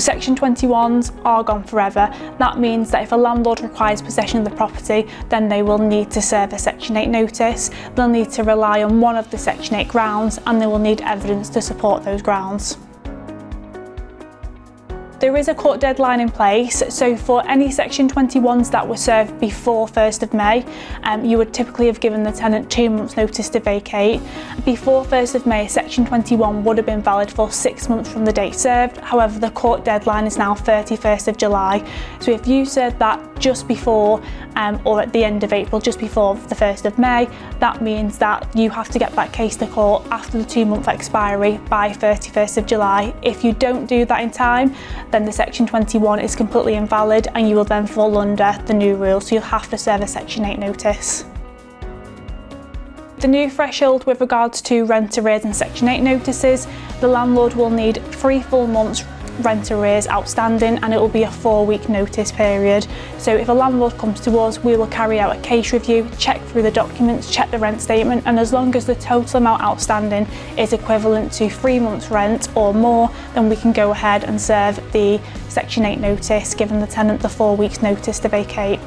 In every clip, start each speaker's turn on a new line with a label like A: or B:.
A: Section 21s are gone forever. That means that if a landlord requires possession of the property, then they will need to serve a Section 8 notice. They'll need to rely on one of the Section 8 grounds, and they will need evidence to support those grounds. There is a court deadline in place, so for any Section 21s that were served before 1st of May, you would typically have given the tenant 2 months notice to vacate. Before 1st of May, Section 21 would have been valid for 6 months from the date served. However, the court deadline is now 31st of July. So if you served that just before or at the end of April, just before the 1st of May, that means that you have to get that case to court after the 2-month expiry by 31st of July. If you don't do that in time, then the Section 21 is completely invalid and you will then fall under the new rules, so you'll have to serve a Section 8 notice. The new threshold with regards to rent arrears and Section 8 notices, the landlord will need 3 full months rent arrears outstanding, and it will be a 4-week notice period. So if a landlord comes to us, we will carry out a case review, check through the documents, check the rent statement, and as long as the total amount outstanding is equivalent to 3 months rent or more, then we can go ahead and serve the Section 8 notice, giving the tenant the 4 weeks notice to vacate.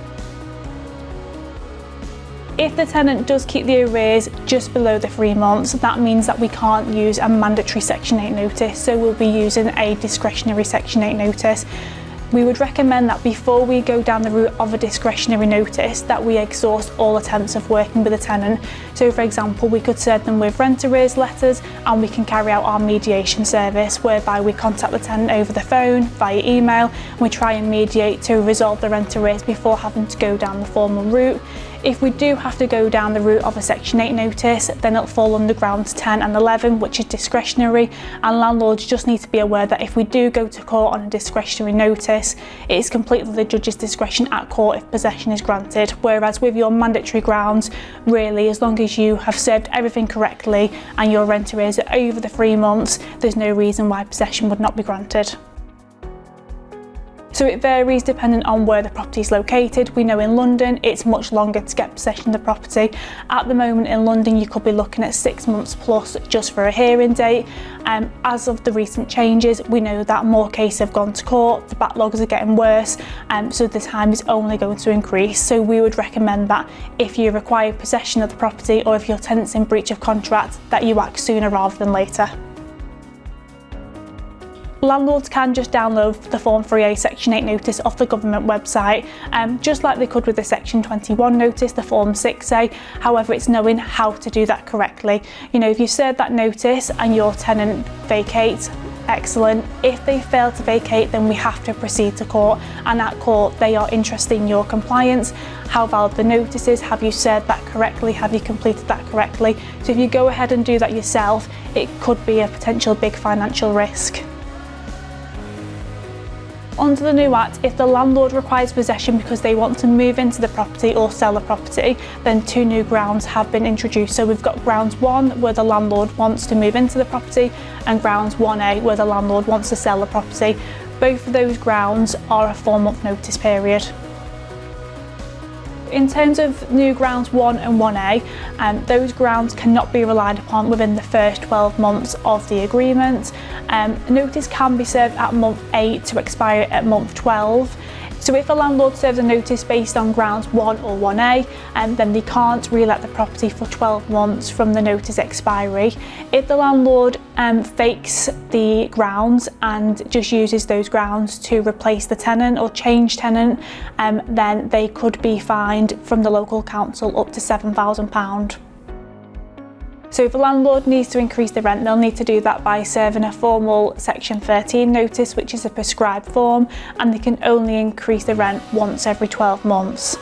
A: If the tenant does keep the arrears just below the 3 months, that means that we can't use a mandatory Section 8 notice, so we'll be using a discretionary Section 8 notice. We would recommend that before we go down the route of a discretionary notice, that we exhaust all attempts of working with a tenant. So for example, we could serve them with rent arrears letters, and we can carry out our mediation service, whereby we contact the tenant over the phone, via email, and we try and mediate to resolve the rent arrears before having to go down the formal route. If we do have to go down the route of a Section 8 notice, then it'll fall under grounds 10 and 11, which is discretionary, and landlords just need to be aware that if we do go to court on a discretionary notice, it is completely the judge's discretion at court if possession is granted, whereas with your mandatory grounds, really, as long as you have served everything correctly and your rent arrears are over the 3 months, there's no reason why possession would not be granted. So it varies depending on where the property is located. We know in London it's much longer to get possession of the property. At the moment in London you could be looking at 6 months plus just for a hearing date. As of the recent changes, we know that more cases have gone to court, the backlogs are getting worse, so the time is only going to increase. So we would recommend that if you require possession of the property or if your tenant's in breach of contract, that you act sooner rather than later. Landlords can just download the Form 3A Section 8 notice off the government website, just like they could with the Section 21 notice, the Form 6A. However, it's knowing how to do that correctly. You know, if you serve that notice and your tenant vacates, excellent. If they fail to vacate, then we have to proceed to court, and at court they are interested in your compliance, how valid the notice is, have you served that correctly, have you completed that correctly. So if you go ahead and do that yourself, it could be a potential big financial risk. Under the new Act, if the landlord requires possession because they want to move into the property or sell the property, then 2 new grounds have been introduced. So we've got grounds 1 where the landlord wants to move into the property, and grounds 1A where the landlord wants to sell the property. Both of those grounds are a 4-month notice period. In terms of new grounds 1 and 1A, those grounds cannot be relied upon within the first 12 months of the agreement. Notice can be served at month 8 to expire at month 12. So if a landlord serves a notice based on grounds 1 or 1A, then they can't re-let the property for 12 months from the notice expiry. If the landlord fakes the grounds and just uses those grounds to replace the tenant or change tenant, then they could be fined from the local council up to £7,000. So if a landlord needs to increase the rent, they'll need to do that by serving a formal Section 13 notice, which is a prescribed form, and they can only increase the rent once every 12 months.